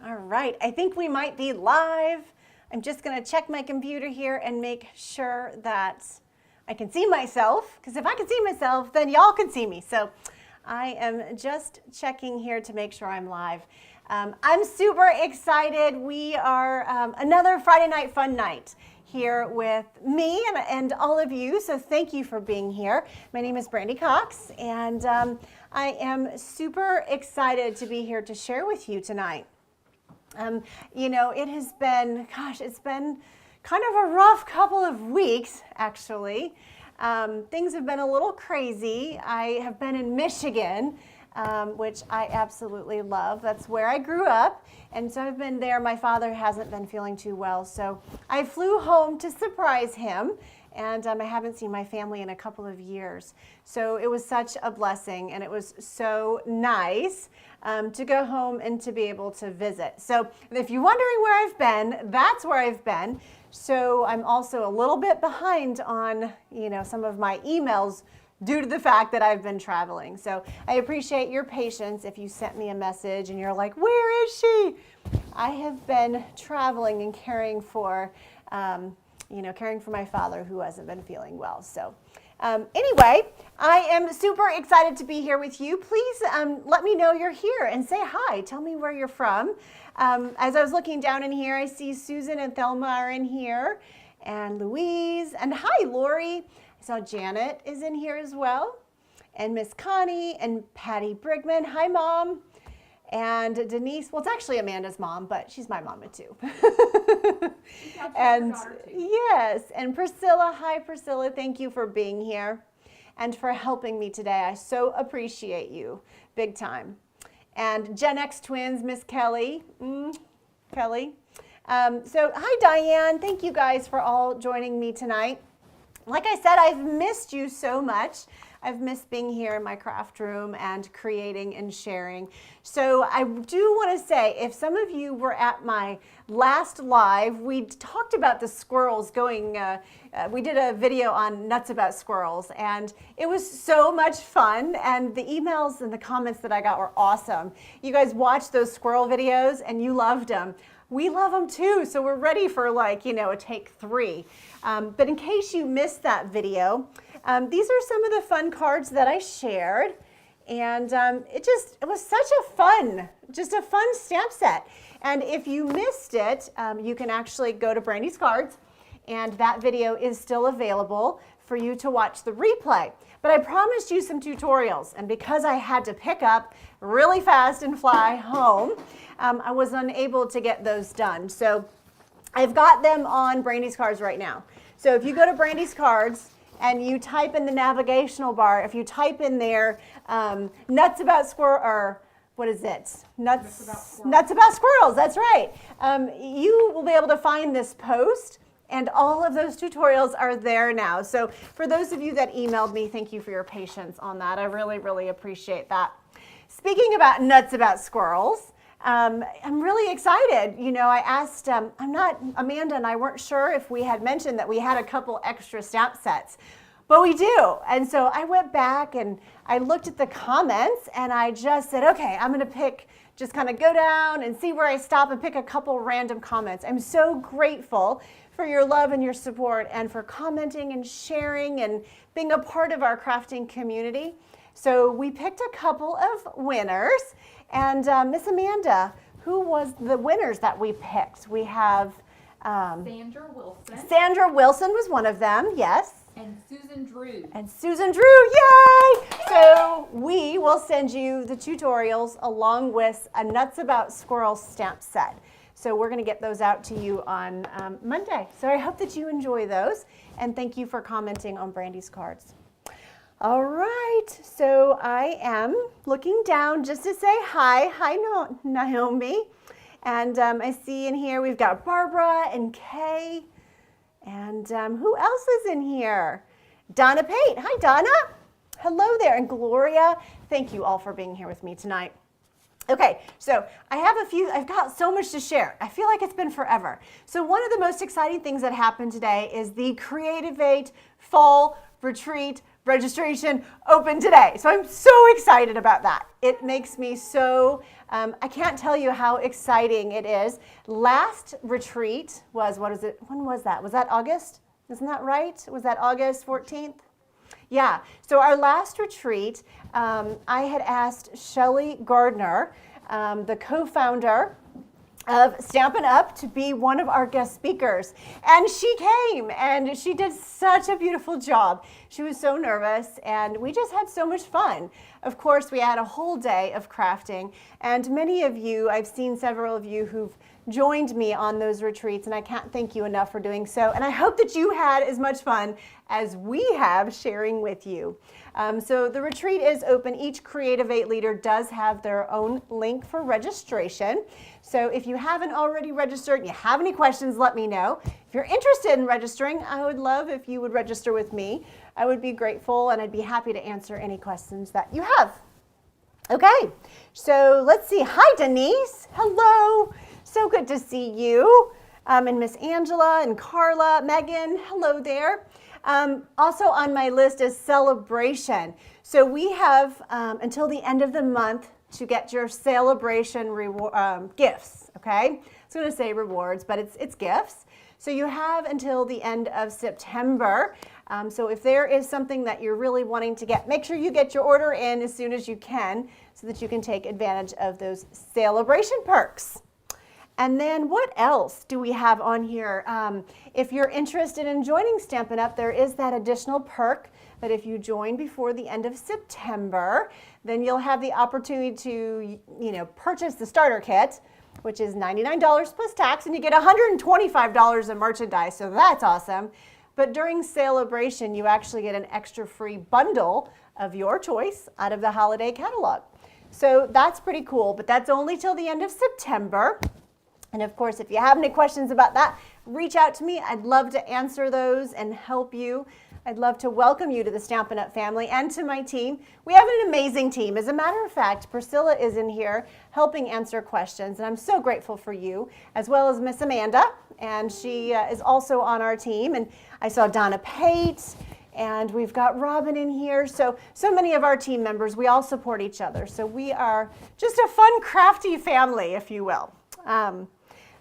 All right, I think we might be live. I'm just going to check my computer here and make sure that I can see myself, because if I can see myself, then y'all can see me. So I am just checking here to make sure I'm live. I'm super excited. We are another Friday Night Fun Night here with me and all of you. So thank you for being here. My name is Brandy Cox, and I am super excited to be here to share with you tonight. You know, it has been, gosh, it's been kind of a rough couple of weeks, actually. Things have been a little crazy. I have been in Michigan, which I absolutely love. That's where I grew up, and so I've been there. My father hasn't been feeling too well, so I flew home to surprise him, and I haven't seen my family in a couple of years. So it was such a blessing, and it was so nice to go home and to be able to visit. So if you're wondering where I've been, that's where I've been. So I'm also a little bit behind on, you know, some of my emails due to the fact that I've been traveling. So I appreciate your patience if you sent me a message and you're like, where is she? I have been traveling and caring for my father who hasn't been feeling well. So anyway, I am super excited to be here with you. Please let me know you're here and say hi. Tell me where you're from. As I was looking down in here, I see Susan and Thelma are in here, and Louise, and hi, Lori. I saw Janet is in here as well, and Miss Connie and Patty Brigman. Hi, Mom. And Denise, well, it's actually Amanda's mom, but she's my mama too. And yes, and Priscilla, hi Priscilla, thank you for being here and for helping me today. I so appreciate you, big time. And Gen X twins, Miss Kelly, Kelly. So hi Diane, thank you guys for all joining me tonight. Like I said, I've missed you so much. I've missed being here in my craft room and creating and sharing. So I do want to say, if some of you were at my last live, we talked about the squirrels going, we did a video on nuts about squirrels, and it was so much fun, and the emails and the comments that I got were awesome. You guys watched those squirrel videos and you loved them. We love them too, so we're ready for a take 3. But in case you missed that video, these are some of the fun cards that I shared, and it was such a fun stamp set. And if you missed it, you can actually go to Brandy's Cards, and that video is still available for you to watch the replay. But I promised you some tutorials, and because I had to pick up really fast and fly home, I was unable to get those done. So I've got them on Brandy's Cards right now. So if you go to Brandy's Cards and you type in the navigational bar, if you type in there nuts about squirrel, or what is it? Nuts about squirrels, that's right. You will be able to find this post, and all of those tutorials are there now. So for those of you that emailed me, thank you for your patience on that. I really, really appreciate that. Speaking about nuts about squirrels, I'm really excited. You know, I asked, Amanda and I weren't sure if we had mentioned that we had a couple extra stamp sets, but we do. And so I went back and I looked at the comments and I just said, okay, I'm going to just kind of go down and see where I stop and pick a couple random comments. I'm so grateful for your love and your support and for commenting and sharing and being a part of our crafting community. So we picked a couple of winners. And Miss Amanda, who was the winners that we picked? We have Sandra Wilson. Sandra Wilson was one of them, yes. And Susan Drew. And Susan Drew, yay! So we will send you the tutorials along with a Nuts About Squirrels stamp set. So we're going to get those out to you on Monday. So I hope that you enjoy those. And thank you for commenting on Brandy's Cards. All right, so I am looking down just to say hi. Hi, Naomi. And I see in here we've got Barbara and Kay. And who else is in here? Donna Pate. Hi, Donna. Hello there. And Gloria. Thank you all for being here with me tonight. Okay, so I've got so much to share. I feel like it's been forever. So one of the most exciting things that happened today is the Creativate Fall Retreat registration open today. So I'm so excited about that. It makes me so, I can't tell you how exciting it is. Last retreat was, when was that? Was that August? Isn't that right? Was that August 14th? Yeah, so our last retreat, I had asked Shelley Gardner, the co-founder of Stampin' Up, to be one of our guest speakers. And she came, and she did such a beautiful job. She was so nervous, and we just had so much fun. Of course, we had a whole day of crafting, and many of you, I've seen several of you who've joined me on those retreats, and I can't thank you enough for doing so. And I hope that you had as much fun as we have sharing with you. So the retreat is open. Each Creativate leader does have their own link for registration. So if you haven't already registered and you have any questions, let me know. If you're interested in registering, I would love if you would register with me. I would be grateful, and I'd be happy to answer any questions that you have. Okay, so let's see. Hi, Denise. Hello. So good to see you. And Miss Angela and Carla, Megan, hello there. Also on my list is celebration. So we have until the end of the month to get your celebration gifts, okay? I was going to say rewards, but it's gifts. So you have until the end of September. So if there is something that you're really wanting to get, make sure you get your order in as soon as you can so that you can take advantage of those celebration perks. And then what else do we have on here? If you're interested in joining Stampin' Up, there is that additional perk that if you join before the end of September, then you'll have the opportunity to, purchase the starter kit, which is $99 plus tax, and you get $125 in merchandise, so that's awesome. But during celebration, you actually get an extra free bundle of your choice out of the holiday catalog. So that's pretty cool, but that's only till the end of September. And of course, if you have any questions about that, reach out to me. I'd love to answer those and help you. I'd love to welcome you to the Stampin' Up family and to my team. We have an amazing team. As a matter of fact, Priscilla is in here helping answer questions, and I'm so grateful for you, as well as Miss Amanda, and she is also on our team. And I saw Donna Pate, and we've got Robin in here. So many of our team members, we all support each other. So we are just a fun, crafty family, if you will.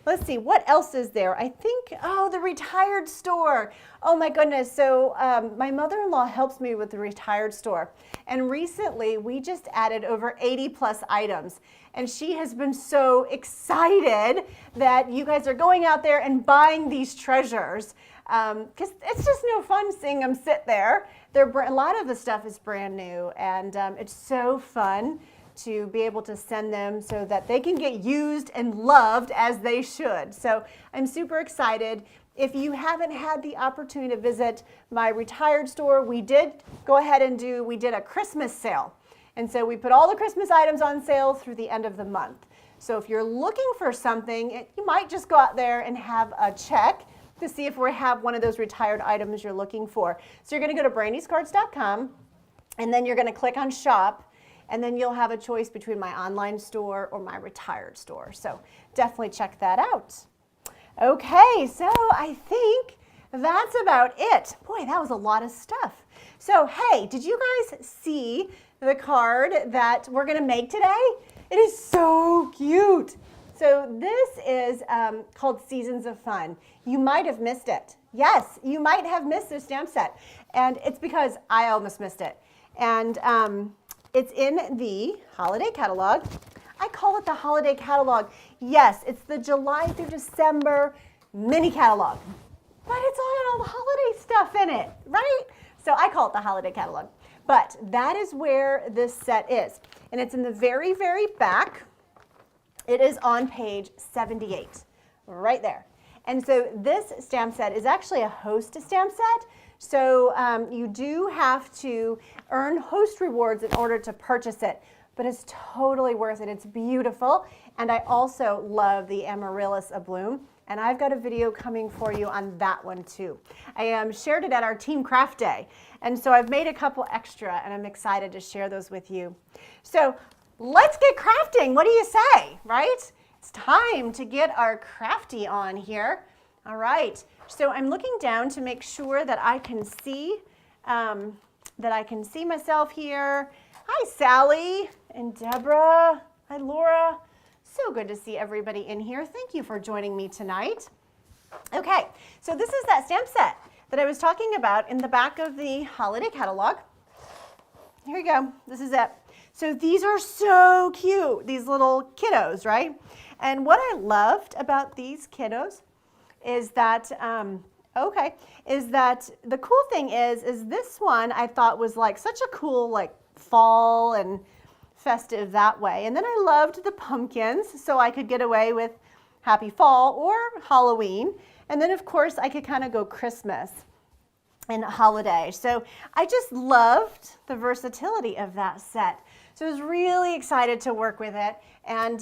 Let's see, what else is there? I think, the retired store. Oh my goodness, so my mother-in-law helps me with the retired store. And recently, we just added over 80 plus items. And she has been so excited that you guys are going out there and buying these treasures. Because it's just no fun seeing them sit there. A lot of the stuff is brand new, and it's so fun to be able to send them so that they can get used and loved as they should. So I'm super excited. If you haven't had the opportunity to visit my retired store, we did go ahead and we did a Christmas sale. And so we put all the Christmas items on sale through the end of the month. So if you're looking for something, you might just go out there and have a check to see if we have one of those retired items you're looking for. So you're going to go to brandyscards.com, and then you're going to click on shop. And then you'll have a choice between my online store or my retired store. So definitely check that out. Okay, so I think that's about it. Boy, that was a lot of stuff. So hey, did you guys see the card that we're gonna make today? It is so cute. So this is called Seasons of Fun. You might have missed it. Yes, you might have missed this stamp set. And it's because I almost missed it. And it's in the holiday catalog. I call it the holiday catalog. Yes, it's the July through December mini catalog, but it's all the holiday stuff in it, right? So I call it the holiday catalog. But that is where this set is. And it's in the very, very back. It is on page 78, right there. And so this stamp set is actually a host stamp set. So you do have to earn host rewards in order to purchase it, but it's totally worth it. It's beautiful, and I also love the Amaryllis Abloom, and I've got a video coming for you on that one too. I shared it at our Team Craft Day, and so I've made a couple extra, and I'm excited to share those with you. So let's get crafting. What do you say, right? It's time to get our crafty on here. All right, so I'm looking down to make sure that I can see myself here. Hi, Sally and Deborah. Hi, Laura. So good to see everybody in here. Thank you for joining me tonight. Okay, so this is that stamp set that I was talking about in the back of the holiday catalog. Here you go. This is it. So these are so cute, these little kiddos, right? And what I loved about these kiddos is that, the cool thing is this one I thought was like such a cool like fall and festive that way. And then I loved the pumpkins, so I could get away with Happy Fall or Halloween. And then of course I could kind of go Christmas and holiday. So I just loved the versatility of that set. So I was really excited to work with it. And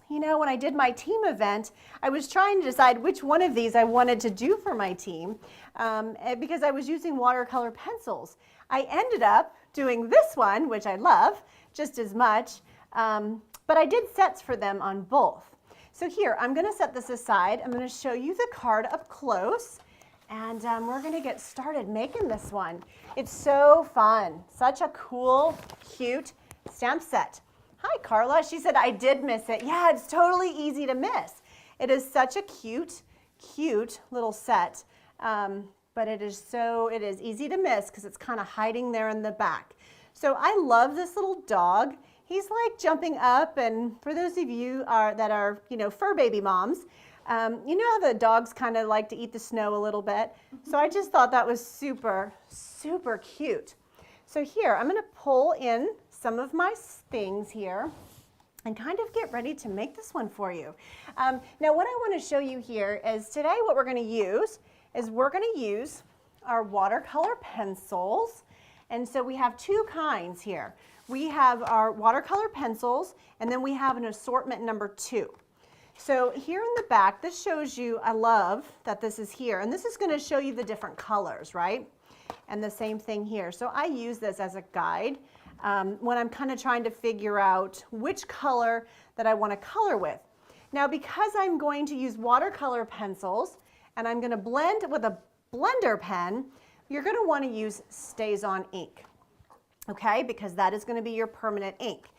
you know, when I did my team event, I was trying to decide which one of these I wanted to do for my team because I was using watercolor pencils. I ended up doing this one, which I love just as much, but I did sets for them on both. So here, I'm going to set this aside. I'm going to show you the card up close, and we're going to get started making this one. It's so fun. Such a cool, cute stamp set. Hi, Carla. She said, I did miss it. Yeah, it's totally easy to miss. It is such a cute, cute little set, but it is easy to miss because it's kind of hiding there in the back. So I love this little dog. He's like jumping up, and for those of you that are, you know, fur baby moms, you know how the dogs kind of like to eat the snow a little bit. So I just thought that was super, super cute. So here, I'm going to pull in some of my things here and kind of get ready to make this one for you. Now what I want to show you here is today what we're going to use is our watercolor pencils. And so we have two kinds here. We have our watercolor pencils, and then we have an assortment number 2. So here in the back, this shows you, I love that this is here, and this is going to show you the different colors, right? And the same thing here. So I use this as a guide when I'm kind of trying to figure out which color that I want to color with. Now, because I'm going to use watercolor pencils and I'm going to blend with a blender pen, you're going to want to use StazOn ink, okay? Because that is going to be your permanent ink.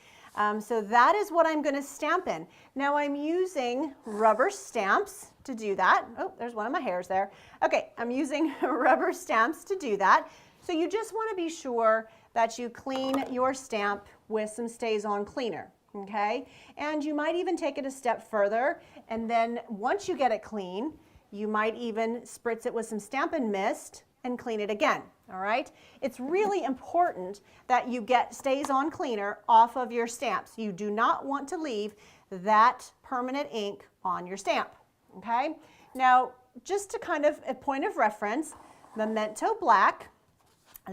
So that is what I'm going to stamp in. Now I'm using rubber stamps to do that. Oh, there's one of my hairs there. Okay, I'm using rubber stamps to do that. So you just want to be sure that you clean your stamp with some StazOn cleaner, okay? And you might even take it a step further, and then once you get it clean, you might even spritz it with some Stampin' Mist and clean it again, all right? It's really important that you get StazOn cleaner off of your stamps. You do not want to leave that permanent ink on your stamp, okay? Now, just to kind of a point of reference, Memento Black,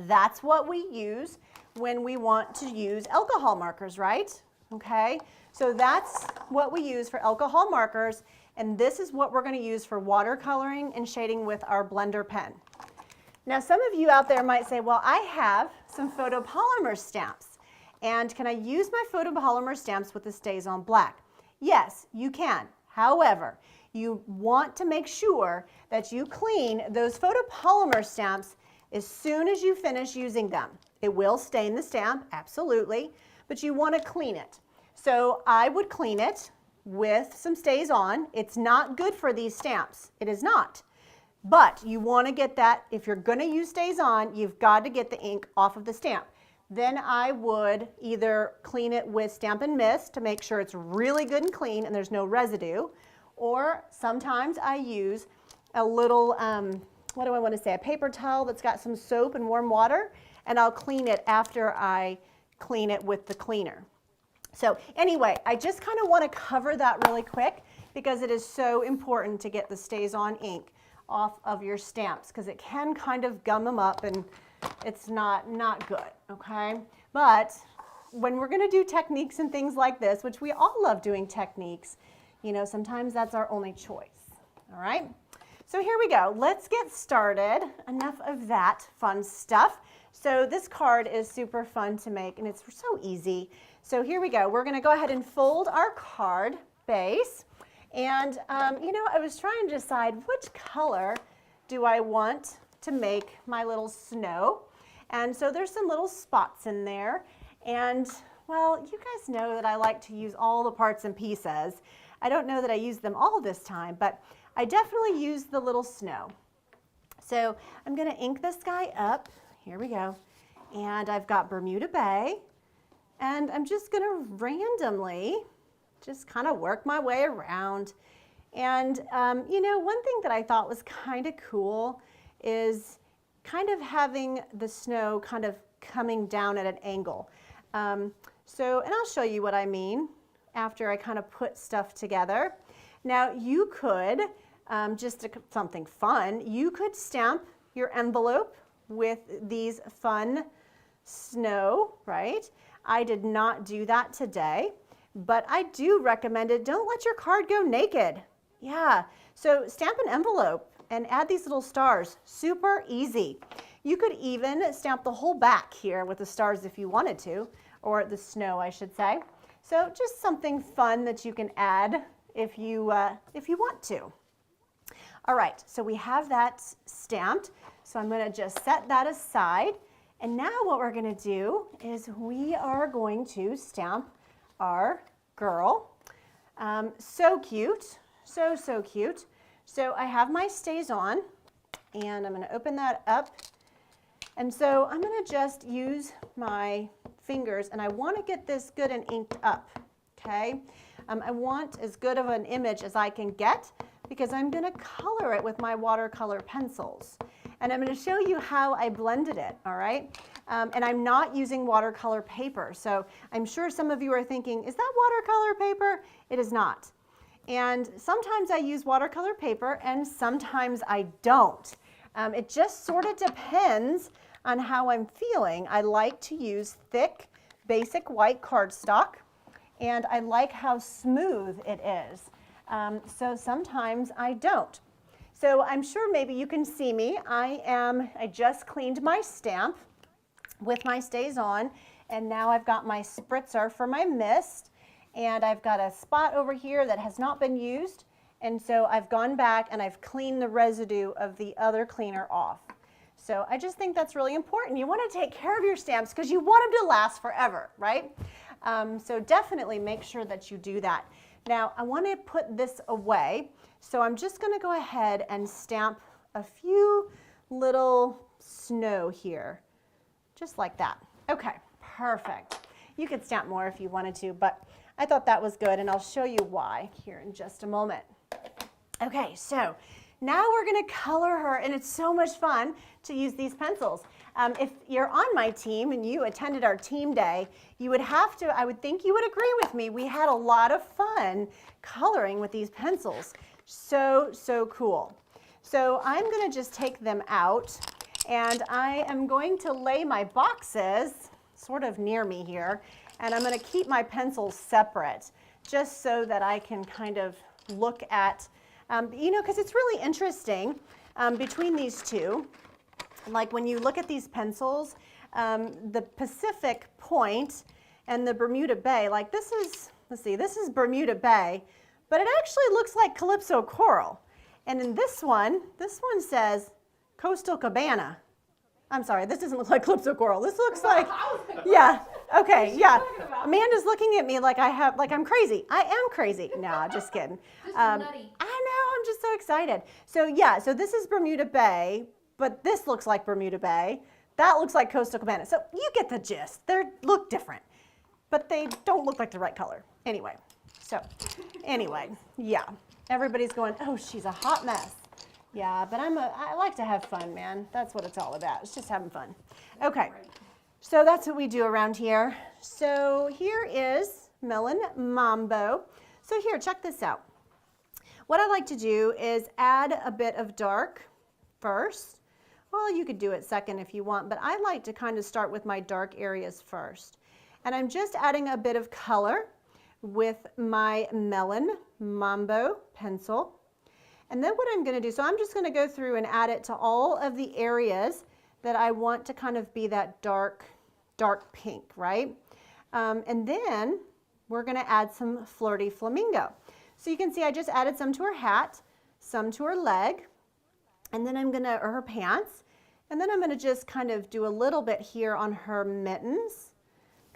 that's what we use when we want to use alcohol markers, right? Okay, so that's what we use for alcohol markers, and this is what we're going to use for watercoloring and shading with our blender pen. Now, some of you out there might say, well, I have some photopolymer stamps, and can I use my photopolymer stamps with the StazOn Black? Yes, you can. However, you want to make sure that you clean those photopolymer stamps as soon as you finish using them. It will stain the stamp, absolutely, but you want to clean it. So I would clean it with some StazOn. It's not good for these stamps. It is not. But you want to get that, if you're going to use StazOn, you've got to get the ink off of the stamp. Then I would either clean it with Stampin' Mist to make sure it's really good and clean and there's no residue, or sometimes I use a little, what do I want to say, a paper towel that's got some soap and warm water, and I'll clean it after I clean it with the cleaner. So anyway, I just kind of want to cover that really quick because it is so important to get the StazOn ink off of your stamps because it can kind of gum them up and it's not good, okay? But when we're going to do techniques and things like this, which we all love doing techniques, you know, sometimes that's our only choice, all right? So here we go. Let's get started. Enough of that fun stuff. So this card is super fun to make and it's so easy. So here we go. We're going to go ahead and fold our card base. And, you know, I was trying to decide which color do I want to make my little snow. And so there's some little spots in there. And, well, you guys know that I like to use all the parts and pieces. I don't know that I use them all this time, but I definitely use the little snow. So I'm going to ink this guy up. Here we go. And I've got Bermuda Bay. And I'm just going to randomly just kind of work my way around. And, you know, one thing that I thought was kind of cool is kind of having the snow kind of coming down at an angle. And I'll show you what I mean after I kind of put stuff together. Now, you could, something fun, you could stamp your envelope with these fun snow, right? I did not do that today, but I do recommend it. Don't let your card go naked. Yeah, so stamp an envelope and add these little stars. Super easy. You could even stamp the whole back here with the stars if you wanted to, or the snow, I should say. So just something fun that you can add if you want to. All right, so we have that stamped. So I'm going to just set that aside. And now what we're going to do is we are going to stamp our girl. So cute, so cute. So I have my stays on and I'm going to open that up. And so I'm going to just use my fingers and I want to get this good and inked up, okay? I want as good of an image as I can get because I'm going to color it with my watercolor pencils. And I'm going to show you how I blended it, all right? And I'm not using watercolor paper. So I'm sure some of you are thinking, is that watercolor paper? It is not. And sometimes I use watercolor paper and sometimes I don't. It just sort of depends on how I'm feeling. I like to use thick, basic white cardstock, and I like how smooth it is. So sometimes I don't. So I'm sure maybe you can see me. I just cleaned my stamp with my stays on, and now I've got my spritzer for my mist, and I've got a spot over here that has not been used, and so I've gone back and I've cleaned the residue of the other cleaner off. So I just think that's really important. You want to take care of your stamps because you want them to last forever, right? So definitely make sure that you do that. Now I want to put this away, so I'm just going to go ahead and stamp a few little snow here, just like that. Okay, perfect. You could stamp more if you wanted to, but I thought that was good, and I'll show you why here in just a moment. Okay, so now we're going to color her, and it's so much fun to use these pencils. If you're on my team and you attended our team day, you would have to, I would think you would agree with me, we had a lot of fun coloring with these pencils. So, so cool. So I'm going to just take them out, and I am going to lay my boxes sort of near me here, and I'm going to keep my pencils separate just so that I can kind of look at, you know, because it's really interesting between these two. Like when you look at these pencils, the Pacific Point and the Bermuda Bay, like this is, let's see, this is Bermuda Bay, but it actually looks like Calypso Coral. And in this one says Coastal Cabana. I'm sorry, this doesn't look like Calypso Coral. This looks like, yeah, okay, yeah. Amanda's looking at me like I'm crazy. I am crazy. No, just kidding. Just nutty. I know, I'm just so excited. So yeah, so this is Bermuda Bay, but this looks like Bermuda Bay. That looks like Coastal Cabana. So you get the gist. They look different, but they don't look like the right color. Anyway, yeah. Everybody's going, oh, she's a hot mess. Yeah, but I like to have fun, man. That's what it's all about. It's just having fun. Okay, so that's what we do around here. So here is Melon Mambo. So here, check this out. What I like to do is add a bit of dark first. Well, you could do it second if you want, but I like to kind of start with my dark areas first. And I'm just adding a bit of color with my Melon Mambo pencil. And then what I'm going to do, so I'm just going to go through and add it to all of the areas that I want to kind of be that dark pink, right? And then we're gonna add some Flirty Flamingo. So you can see I just added some to her hat, some to her leg, and then or her pants, and then I'm gonna just kind of do a little bit here on her mittens.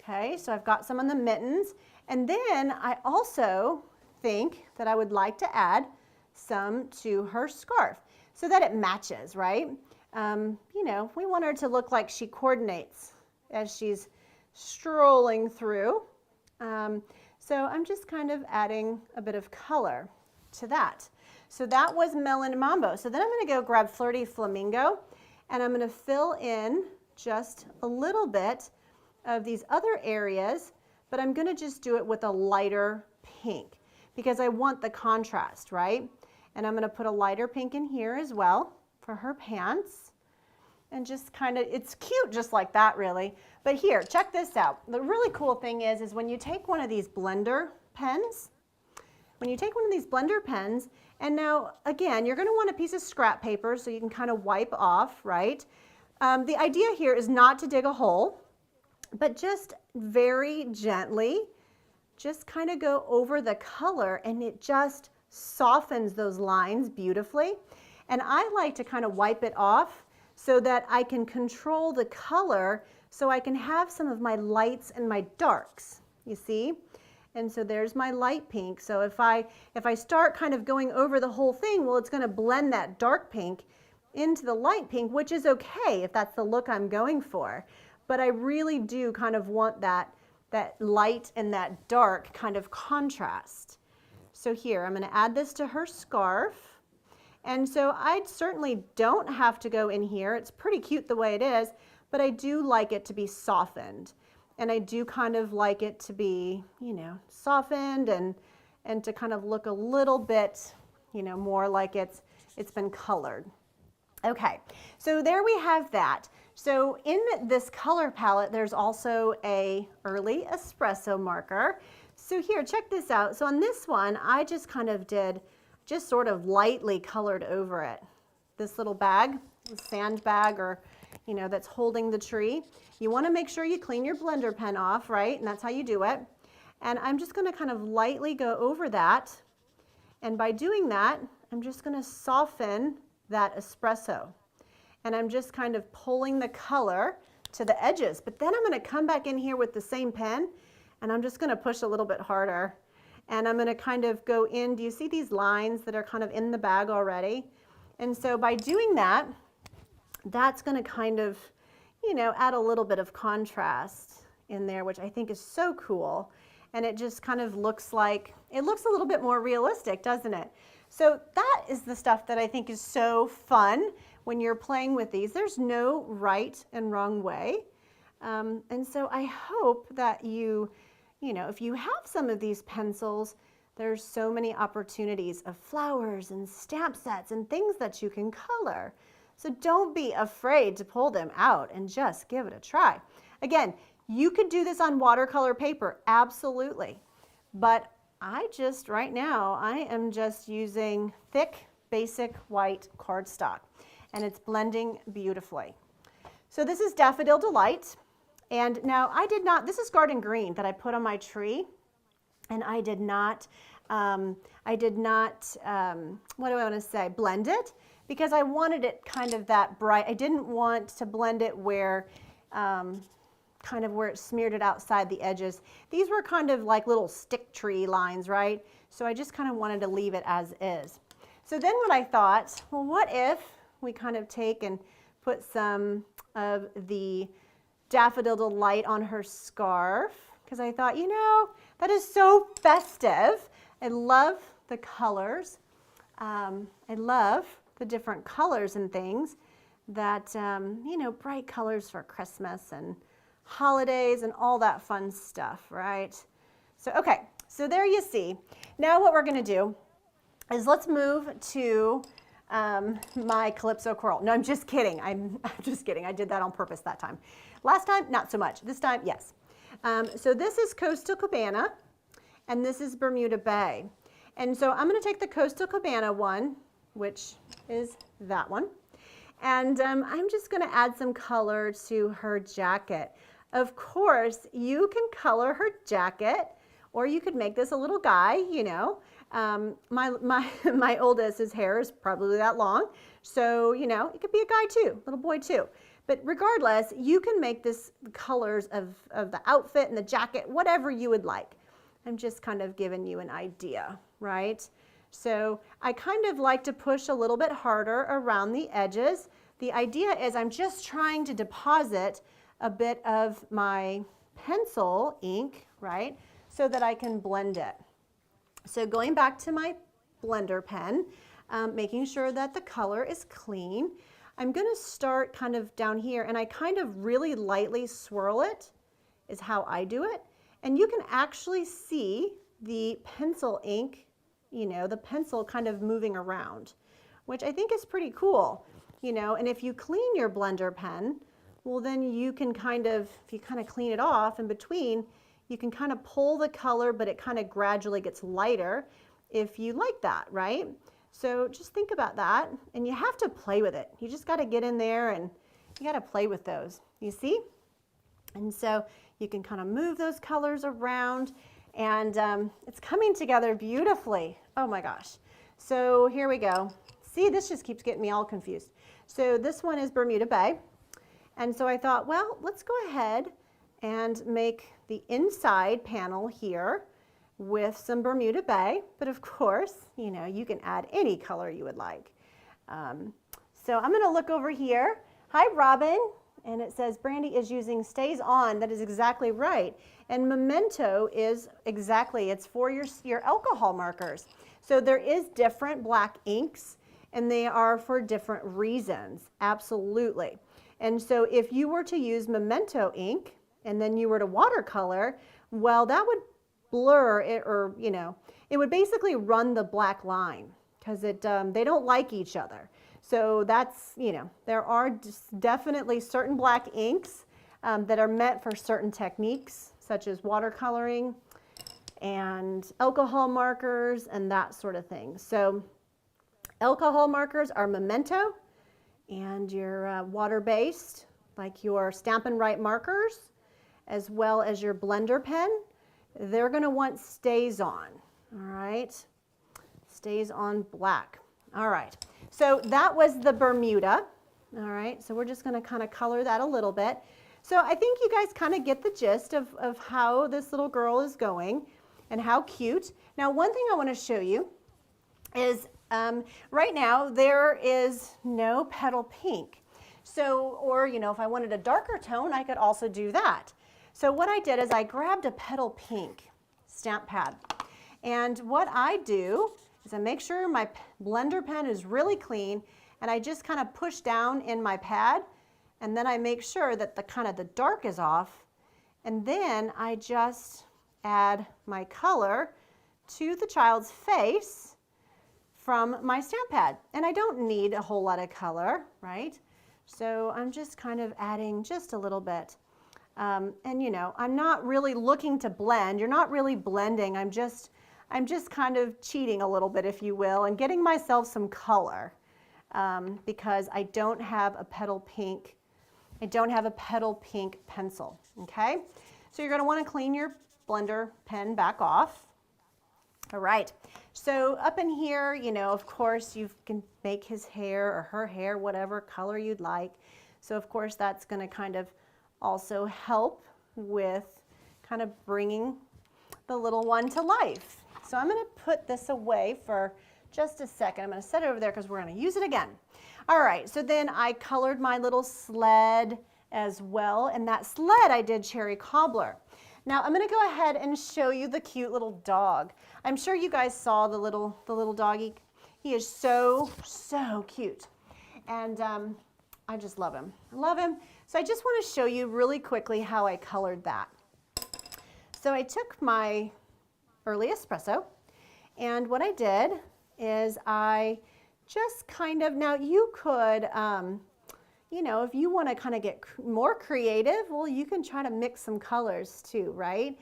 Okay, so I've got some on the mittens, and then I also think that I would like to add some to her scarf so that it matches, right? You know, we want her to look like she coordinates as she's strolling through. So I'm just kind of adding a bit of color to that. So that was Melon Mambo. So then I'm going to go grab Flirty Flamingo, and I'm going to fill in just a little bit of these other areas, but I'm going to just do it with a lighter pink because I want the contrast, right? And I'm going to put a lighter pink in here as well for her pants. And just kind of, it's cute just like that really. But here, check this out. The really cool thing is when you take one of these blender pens, and now again, you're going to want a piece of scrap paper so you can kind of wipe off, right? The idea here is not to dig a hole, but just very gently, just kind of go over the color, and it just softens those lines beautifully. And I like to kind of wipe it off so that I can control the color, so I can have some of my lights and my darks, you see? And so there's my light pink. So if I start kind of going over the whole thing, well, it's going to blend that dark pink into the light pink, which is okay if that's the look I'm going for. But I really do kind of want that light and that dark kind of contrast. So here, I'm going to add this to her scarf. And so I certainly don't have to go in here. It's pretty cute the way it is, but I do like it to be softened. And I do kind of like it to be, you know, softened and to kind of look a little bit, you know, more like it's been colored. Okay, so there we have that. So in this color palette, there's also a early espresso marker. So here, check this out. So on this one, I just kind of did, just sort of lightly colored over it. This little bag, the sand bag, or, you know, that's holding the tree. You want to make sure you clean your blender pen off, right? And that's how you do it. And I'm just going to kind of lightly go over that. And by doing that, I'm just going to soften that espresso. And I'm just kind of pulling the color to the edges. But then I'm going to come back in here with the same pen, and I'm just going to push a little bit harder. And I'm going to kind of go in. Do you see these lines that are kind of in the bag already? And so by doing that, that's going to kind of, you know, add a little bit of contrast in there, which I think is so cool. And it just kind of looks like, it looks a little bit more realistic, doesn't it? So that is the stuff that I think is so fun when you're playing with these. There's no right and wrong way. And so I hope that you know, if you have some of these pencils, there's so many opportunities of flowers and stamp sets and things that you can color. So don't be afraid to pull them out and just give it a try. Again, you could do this on watercolor paper, absolutely. But right now, I am just using thick, basic white cardstock, and it's blending beautifully. So this is Daffodil Delight. And now this is Garden Green that I put on my tree, and I did not, what do I want to say, blend it, because I wanted it kind of that bright. I didn't want to blend it where, kind of where it smeared it outside the edges. These were kind of like little stick tree lines, right? So I just kind of wanted to leave it as is. So then what I thought, well, what if we kind of take and put some of the Daffodil Delight on her scarf, because I thought, you know, that is so festive. I love the colors. I love the different colors and things that, you know, bright colors for Christmas and holidays and all that fun stuff, right? So, okay, so there you see. Now what we're going to do is let's move to my Calypso Coral. No, I'm just kidding. I'm just kidding. I did that on purpose that time. Last time, not so much. This time, yes. So this is Coastal Cabana, and this is Bermuda Bay. And so I'm going to take the Coastal Cabana one, which is that one, And I'm just going to add some color to her jacket. Of course, you can color her jacket, or you could make this a little guy, you know. My oldest, his hair is probably that long, so, you know, it could be a guy too, little boy too. But regardless, you can make this the colors of the outfit and the jacket, whatever you would like. I'm just kind of giving you an idea, right? So I kind of like to push a little bit harder around the edges. The idea is I'm just trying to deposit a bit of my pencil ink, right, so that I can blend it. So going back to my blender pen, making sure that the color is clean, I'm going to start kind of down here, and I kind of really lightly swirl it, is how I do it. And you can actually see the pencil ink, you know, the pencil kind of moving around, which I think is pretty cool, you know. And if you clean your blender pen, well, then you can kind of, if you kind of clean it off in between, you can kind of pull the color, but it kind of gradually gets lighter if you like that, right? So just think about that, and you have to play with it. You just got to get in there and you got to play with those, you see? And so you can kind of move those colors around, and it's coming together beautifully. Oh my gosh. So here we go. See, this just keeps getting me all confused. So this one is Bermuda Bay. And so I thought, well, let's go ahead and make the inside panel here with some Bermuda Bay, but of course, you know, you can add any color you would like. So I'm going to look over here. Hi, Robin. And it says Brandy is using Stays On. That is exactly right. And Memento is exactly, it's for your alcohol markers. So there is different black inks, and they are for different reasons. Absolutely. And so if you were to use Memento ink and then you were to watercolor, well, that would blur it, or, you know, it would basically run the black line, because they don't like each other. So that's, you know, there are definitely certain black inks that are meant for certain techniques, such as watercoloring and alcohol markers and that sort of thing. So alcohol markers are Memento, and your water-based, like your Stampin' Up markers, as well as your blender pen, they're going to want Stays On. All right, Stays On black. All right, so that was the Bermuda. All right, so we're just going to kind of color that a little bit. So I think you guys kind of get the gist of how this little girl is going and how cute. Now, one thing I want to show you is right now there is no petal pink. So, or, you know, if I wanted a darker tone, I could also do that. So what I did is I grabbed a petal pink stamp pad. And what I do is I make sure my blender pen is really clean, and I just kind of push down in my pad, and then I make sure that the kind of the dark is off, and then I just add my color to the child's face from my stamp pad. And I don't need a whole lot of color, right? So I'm just kind of adding just a little bit. And you know, I'm not really looking to blend. You're not really blending. I'm just kind of cheating a little bit, if you will, and getting myself some color because I don't have a petal pink. I don't have a petal pink pencil. Okay, so you're going to want to clean your blender pen back off. All right, so up in here, you know, of course, you can make his hair or her hair whatever color you'd like. So of course, that's going to kind of also help with kind of bringing the little one to life. So I'm going to put this away for just a second. I'm going to set it over there because we're going to use it again. All right, so then I colored my little sled as well, and that sled I did cherry cobbler. Now I'm going to go ahead and show you the cute little dog. I'm sure you guys saw the little doggy. He is so cute, and I just love him. I love him. So I just want to show you really quickly how I colored that. So I took my early espresso, and what I did is I just kind of, now you could, you know, if you want to kind of get more creative, well, you can try to mix some colors too, right?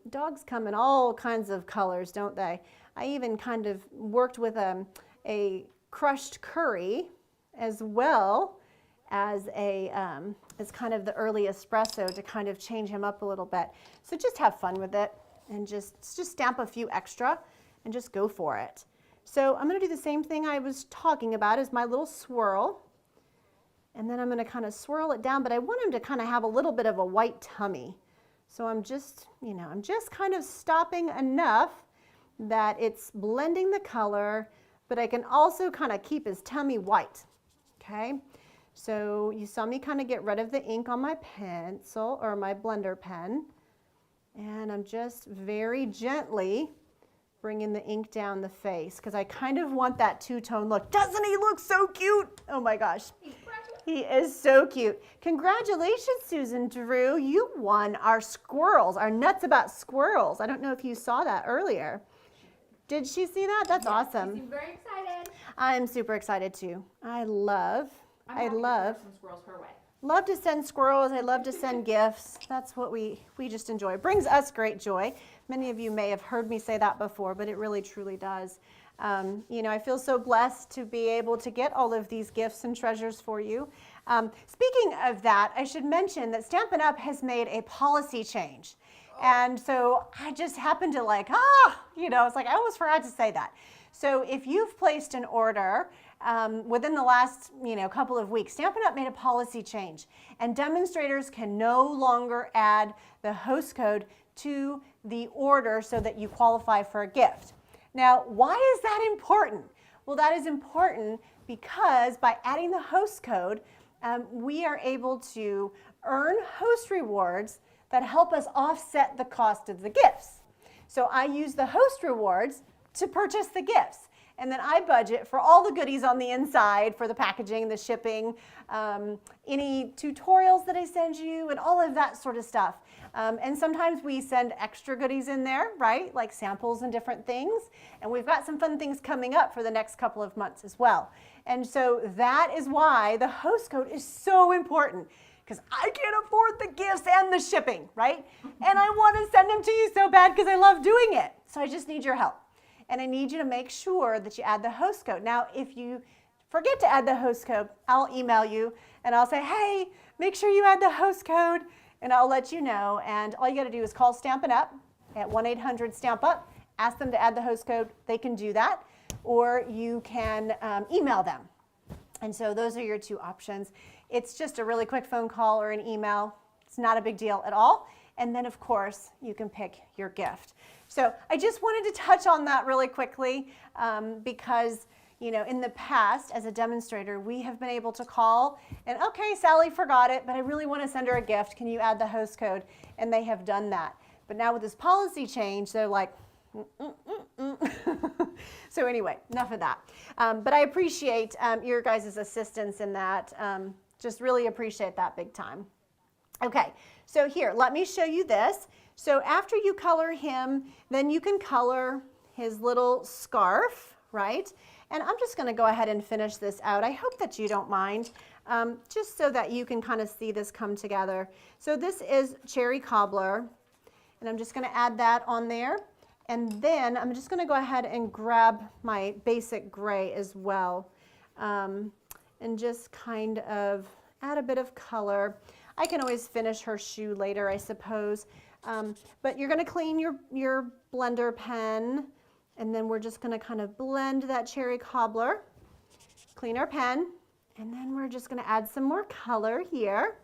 Dogs come in all kinds of colors, don't they? I even kind of worked with a crushed curry, as well as as kind of the early espresso to kind of change him up a little bit. So just have fun with it and just stamp a few extra and just go for it. So I'm going to do the same thing I was talking about as my little swirl. And then I'm going to kind of swirl it down, but I want him to kind of have a little bit of a white tummy. So I'm just kind of stopping enough that it's blending the color, but I can also kind of keep his tummy white. Okay, so you saw me kind of get rid of the ink on my pencil or my blender pen, and I'm just very gently bringing the ink down the face because I kind of want that two-tone look. Doesn't he look so cute? Oh my gosh. He is so cute. Congratulations, Susan Drew. You won our squirrels, our Nuts About Squirrels. I don't know if you saw that earlier. Did she see that? That's awesome. She seemed very excited. I'm super excited too. I love some squirrels her way. love to send squirrels. I love to send gifts. That's what we just enjoy. It brings us great joy. Many of you may have heard me say that before, but it really truly does. I feel so blessed to be able to get all of these gifts and treasures for you. Speaking of that, I should mention that Stampin' Up! Has made a policy change. And so I just happened to it's like I almost forgot to say that. So if you've placed an order within the last couple of weeks, Stampin' Up! Made a policy change, and demonstrators can no longer add the host code to the order so that you qualify for a gift. Now, why is that important? Well, that is important because by adding the host code, we are able to earn host rewards that help us offset the cost of the gifts. So I use the host rewards to purchase the gifts. And then I budget for all the goodies on the inside, for the packaging, the shipping, any tutorials that I send you, and all of that sort of stuff. And sometimes we send extra goodies in there, right? Like samples and different things. And we've got some fun things coming up for the next couple of months as well. And so that is why the host code is so important, because I can't afford the gifts and the shipping, right? And I want to send them to you so bad because I love doing it. So I just need your help. And I need you to make sure that you add the host code. Now, if you forget to add the host code, I'll email you and I'll say, hey, make sure you add the host code, and I'll let you know. And all you got to do is call Stampin' Up! At 1-800-STAMP-UP, ask them to add the host code. They can do that. Or you can email them. And so those are your two options. It's just a really quick phone call or an email. It's not a big deal at all. And then, of course, you can pick your gift. So I just wanted to touch on that really quickly because, in the past, as a demonstrator, we have been able to call and, okay, Sally forgot it, but I really want to send her a gift. Can you add the host code? And they have done that. But now with this policy change, they're like, So anyway, enough of that. But I appreciate your guys' assistance in that. Just really appreciate that big time. Okay, so here, let me show you this. So after you color him, then you can color his little scarf, right? And I'm just going to go ahead and finish this out. I hope that you don't mind, just so that you can kind of see this come together. So this is Cherry Cobbler, and I'm just going to add that on there. And then I'm just going to go ahead and grab my basic gray as well, and just kind of add a bit of color. I can always finish her shoe later, I suppose. But you're going to clean your blender pen, and then we're just going to kind of blend that Cherry Cobbler, clean our pen, and then we're just going to add some more color here,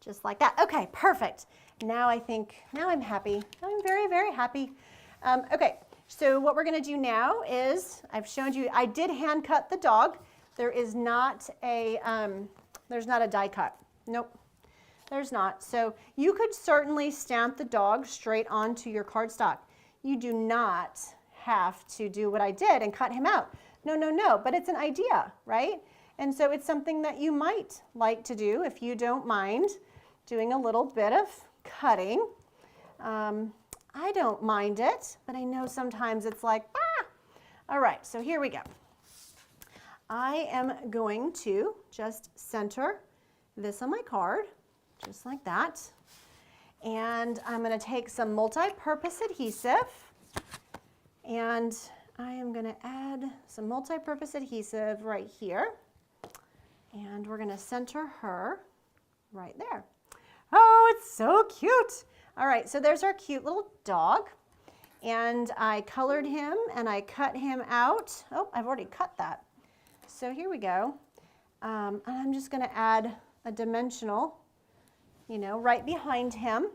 just like that. Okay, perfect. Now I'm happy. I'm very, very happy. Okay, so what we're going to do now is, I've shown you, I did hand cut the dog. There is not a, there's not a die cut. Nope, there's not. So you could certainly stamp the dog straight onto your cardstock. You do not have to do what I did and cut him out. No, but it's an idea, right? And so it's something that you might like to do if you don't mind doing a little bit of cutting. I don't mind it, but I know sometimes it's like, All right, so here we go. I am going to just center this on my card, just like that. And I'm going to take some multi-purpose adhesive, and I am going to add some multi-purpose adhesive right here. And we're going to center her right there. Oh, it's so cute. All right, so there's our cute little dog. And I colored him and I cut him out. Oh, I've already cut that. So here we go. And I'm just going to add a dimensional, right behind him.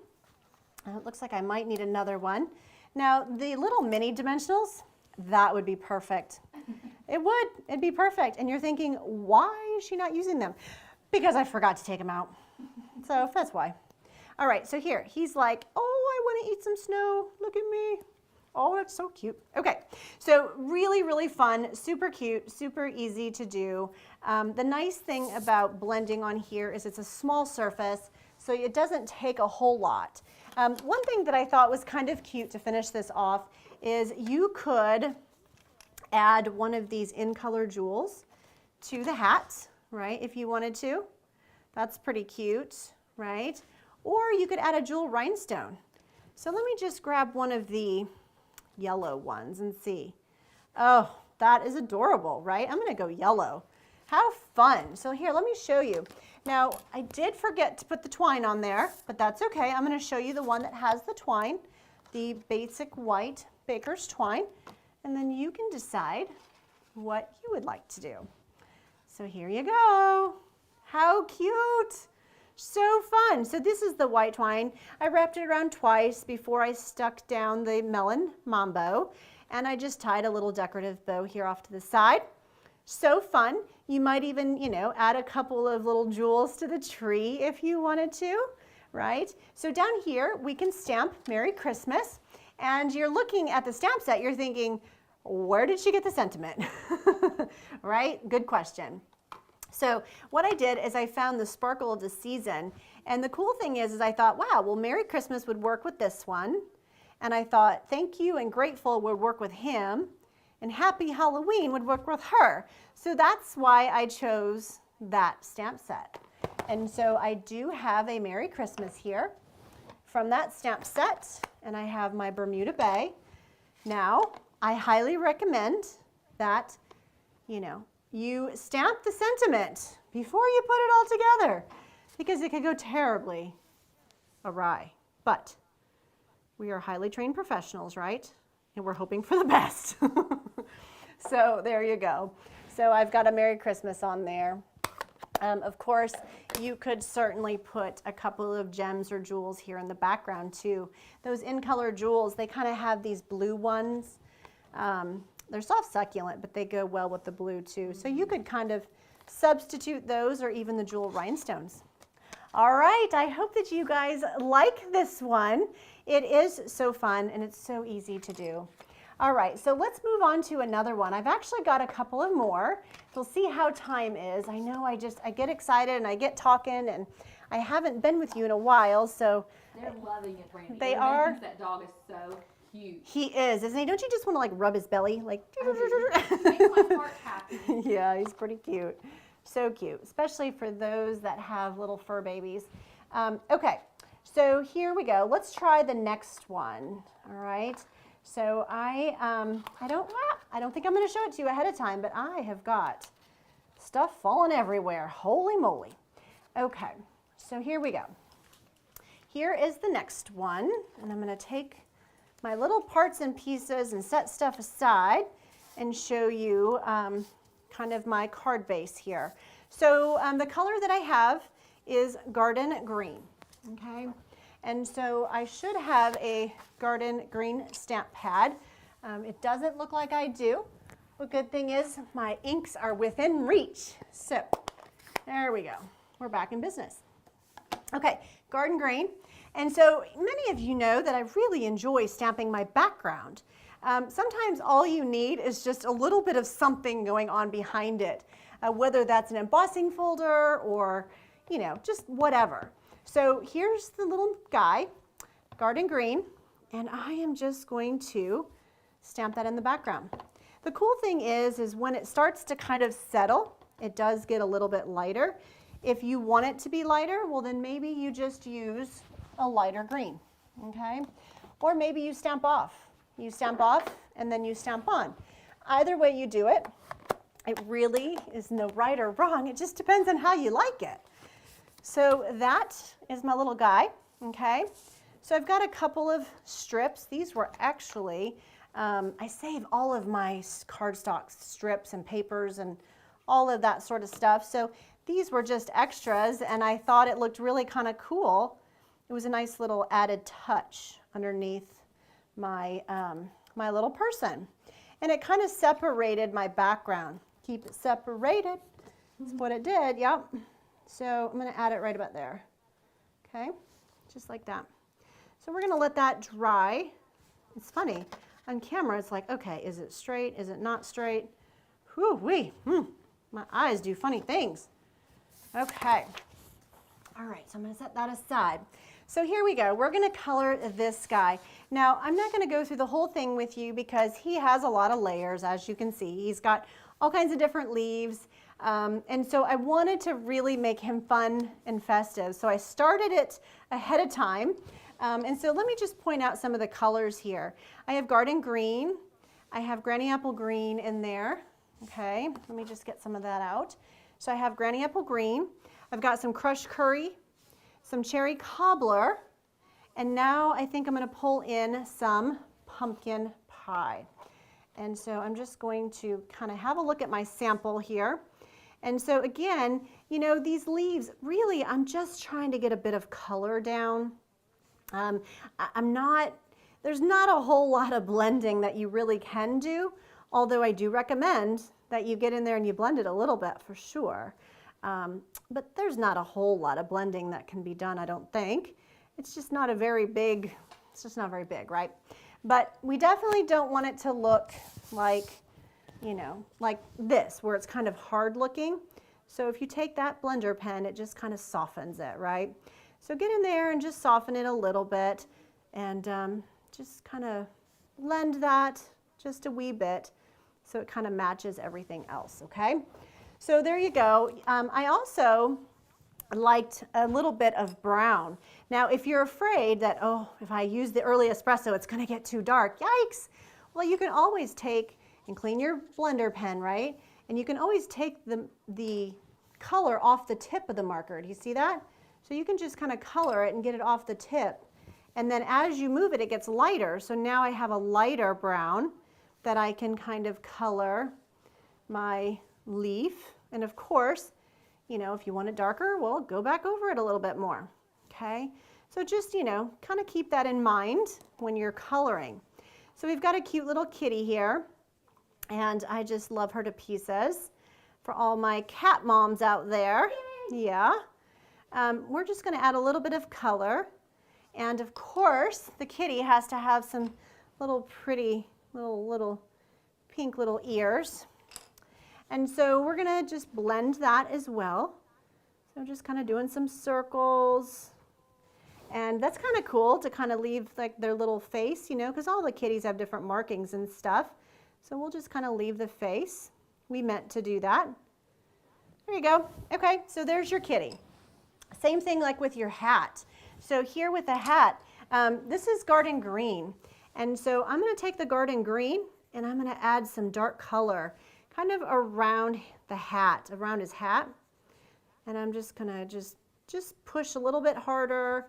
It looks like I might need another one. Now, the little mini dimensionals, that would be perfect. It would. It'd be perfect. And you're thinking, why is she not using them? Because I forgot to take them out. So that's why. All right, so here, he's like, oh, I want to eat some snow. Look at me. Oh, that's so cute. Okay, so really, really fun, super cute, super easy to do. The nice thing about blending on here is it's a small surface, so it doesn't take a whole lot. One thing that I thought was kind of cute to finish this off is you could add one of these in-color jewels to the hat, right, if you wanted to. That's pretty cute, right? Or you could add a jewel rhinestone. So let me just grab one of the yellow ones and see. Oh, that is adorable, right? I'm gonna go yellow. How fun. So here, let me show you. Now, I did forget to put the twine on there, but that's okay. I'm gonna show you the one that has the twine, the basic white baker's twine, and then you can decide what you would like to do. So here you go. How cute. So fun. So this is the white twine. I wrapped it around twice before I stuck down the melon mambo, and I just tied a little decorative bow here off to the side. So fun. You might even, add a couple of little jewels to the tree if you wanted to, right? So down here, we can stamp Merry Christmas, and you're looking at the stamp set, you're thinking, where did she get the sentiment? Right? Good question. So what I did is I found the sparkle of the season, and the cool thing is I thought, wow, well, Merry Christmas would work with this one, and I thought thank you and grateful would work with him, and Happy Halloween would work with her. So that's why I chose that stamp set. And so I do have a Merry Christmas here from that stamp set, and I have my Bermuda Bay. Now, I highly recommend that, you stamp the sentiment before you put it all together, because it could go terribly awry. But we are highly trained professionals, right? And we're hoping for the best. So there you go. So I've got a Merry Christmas on there. Of course, you could certainly put a couple of gems or jewels here in the background too. Those in-color jewels, they kind of have these blue ones. They're soft succulent, but they go well with the blue too. So you could kind of substitute those or even the jewel rhinestones. All right, I hope that you guys like this one. It is so fun and it's so easy to do. All right, so let's move on to another one. I've actually got a couple of more. We'll see how time is. I know I get excited and I get talking, and I haven't been with you in a while, so. They're loving it, Brandy. They are. That dog is so cute. He is, isn't he? Don't you just want to like rub his belly? Like. Makes my heart happy. Yeah, he's pretty cute. So cute, especially for those that have little fur babies. Okay, so here we go. Let's try the next one. All right. So I don't think I'm going to show it to you ahead of time, but I have got stuff falling everywhere. Holy moly. Okay, so here we go. Here is the next one, and I'm going to take my little parts and pieces and set stuff aside and show you kind of my card base here. So the color that I have is garden green, okay? And so I should have a garden green stamp pad. It doesn't look like I do, but good thing is my inks are within reach. So there we go. We're back in business. Okay, garden green. And so many of you know that I really enjoy stamping my background. Sometimes all you need is just a little bit of something going on behind it, whether that's an embossing folder or, just whatever. So here's the little guy, garden green, and I am just going to stamp that in the background. The cool thing is when it starts to kind of settle, it does get a little bit lighter. If you want it to be lighter, well then maybe you just use a lighter green, okay? Or maybe you stamp off. You stamp off and then you stamp on. either way you do it, it really is no right or wrong. It just depends on how you like it. So that is my little guy, okay? So I've got a couple of strips. These were actually, I save all of my cardstock strips and papers and all of that sort of stuff. So these were just extras, and I thought it looked really kind of cool. It was a nice little added touch underneath my, my little person. And it kind of separated my background. Keep it separated. That's what it did, yep. So I'm going to add it right about there. Okay, just like that. So we're going to let that dry. It's funny, on camera it's like, okay, is it straight? Is it not straight? Whoo-wee, my eyes do funny things. Okay, all right, so I'm going to set that aside. So here we go. We're going to color this guy. Now, I'm not going to go through the whole thing with you because he has a lot of layers, as you can see. He's got all kinds of different leaves. And so I wanted to really make him fun and festive. So I started it ahead of time. And so let me just point out some of the colors here. I have garden green. I have granny apple green in there. Okay, let me just get some of that out. So I have granny apple green. I've got some crushed curry, some cherry cobbler, and now I think I'm going to pull in some pumpkin pie. And so I'm just going to kind of have a look at my sample here. And so again, you know, these leaves, really, I'm just trying to get a bit of color down. There's not a whole lot of blending that you really can do, although I do recommend that you get in there and you blend it a little bit for sure. But there's not a whole lot of blending that can be done, I don't think. It's just not very big, right? But we definitely don't want it to look like, you know, like this, where it's kind of hard looking. So if you take that blender pen, it just kind of softens it, right? So get in there and just soften it a little bit and just kind of blend that just a wee bit so it kind of matches everything else, okay? So there you go. I also liked a little bit of brown. Now, if you're afraid that, oh, if I use the early espresso, it's going to get too dark, yikes. Well, you can always take and clean your blender pen, right? And you can always take the color off the tip of the marker. Do you see that? So you can just kind of color it and get it off the tip. And then as you move it, it gets lighter. So now I have a lighter brown that I can kind of color my leaf. And of course, you know, if you want it darker, well, go back over it a little bit more, okay? So just, you know, kind of keep that in mind when you're coloring. So we've got a cute little kitty here, and I just love her to pieces. For all my cat moms out there, yeah. We're just gonna add a little bit of color. And of course, the kitty has to have some little pretty, little pink little ears. And so we're gonna just blend that as well. So just kind of doing some circles. And that's kind of cool to kind of leave like their little face, you know, because all the kitties have different markings and stuff. So we'll just kind of leave the face. We meant to do that. There you go. Okay, so there's your kitty. Same thing like with your hat. So here with the hat, this is garden green. And so I'm going to take the garden green and I'm going to add some dark color kind of around the hat, around his hat. And I'm just going to just push a little bit harder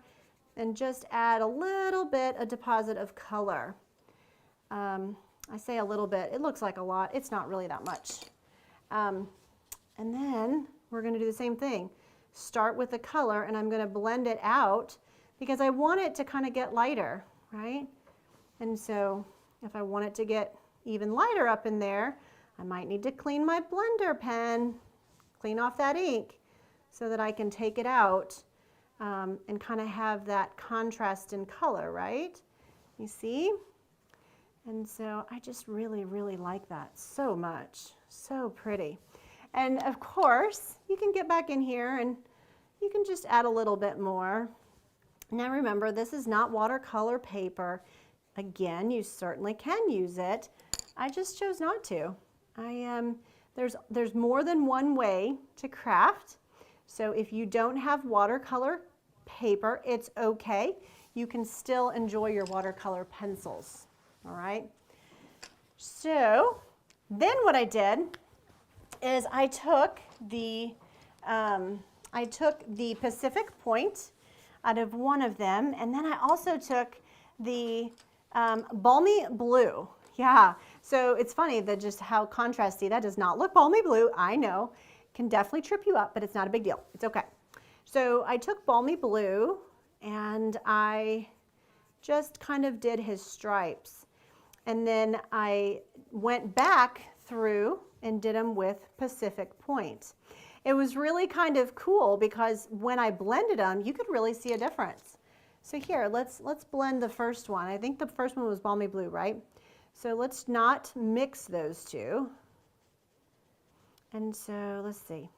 and just add a little bit, a deposit of color. I say a little bit, it looks like a lot. It's not really that much. And then we're going to do the same thing. Start with the color and I'm going to blend it out because I want it to kind of get lighter, right? And so if I want it to get even lighter up in there, I might need to clean my blender pen, clean off that ink so that I can take it out and kind of have that contrast in color, right? You see? And so I just really, really like that so much. So pretty. And of course, you can get back in here and you can just add a little bit more. Now remember, this is not watercolor paper. Again, you certainly can use it. I just chose not to. There's more than one way to craft. So if you don't have watercolor paper, it's okay. You can still enjoy your watercolor pencils. All right. So Then what I did is I took the Pacific Point out of one of them, and then I also took the Balmy Blue. Yeah, so it's funny that just how contrasty, that does not look balmy blue, I know. Can definitely trip you up, but it's not a big deal. It's okay. So I took Balmy Blue and I just kind of did his stripes. And then I went back through and did them with Pacific Point. It was really kind of cool because when I blended them, you could really see a difference. So here, let's blend the first one. I think the first one was Balmy Blue, right? So let's not mix those two. And so let's see.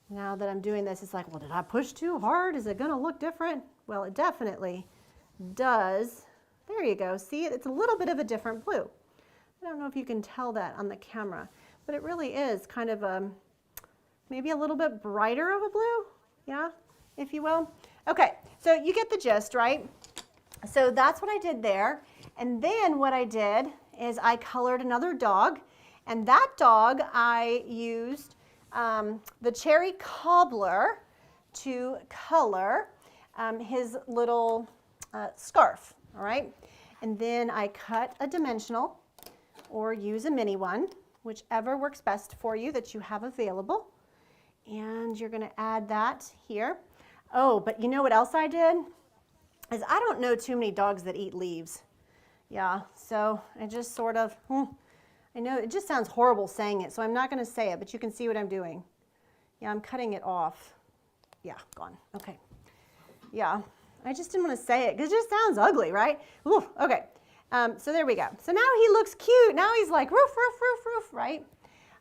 Now that I'm doing this, it's like, well, did I push too hard? Is it going to look different? Well, it definitely does. There you go. See, it's a little bit of a different blue. I don't know if you can tell that on the camera, but it really is kind of a, maybe a little bit brighter of a blue, yeah, if you will. Okay, so you get the gist, right? So that's what I did there. And then what I did is I colored another dog, and that dog I used the Cherry Cobbler to color his little scarf, all right? And then I cut a dimensional or use a mini one, whichever works best for you that you have available. And you're gonna add that here. Oh, but you know what else I did? Is I don't know too many dogs that eat leaves. Yeah, so I just sort of, I know it just sounds horrible saying it, so I'm not gonna say it, but you can see what I'm doing. Yeah, I'm cutting it off. Yeah, gone, okay. Yeah, I just didn't wanna say it because it just sounds ugly, right? Ooh, okay, so there we go. So now he looks cute. Now he's like roof, roof, roof, roof, right?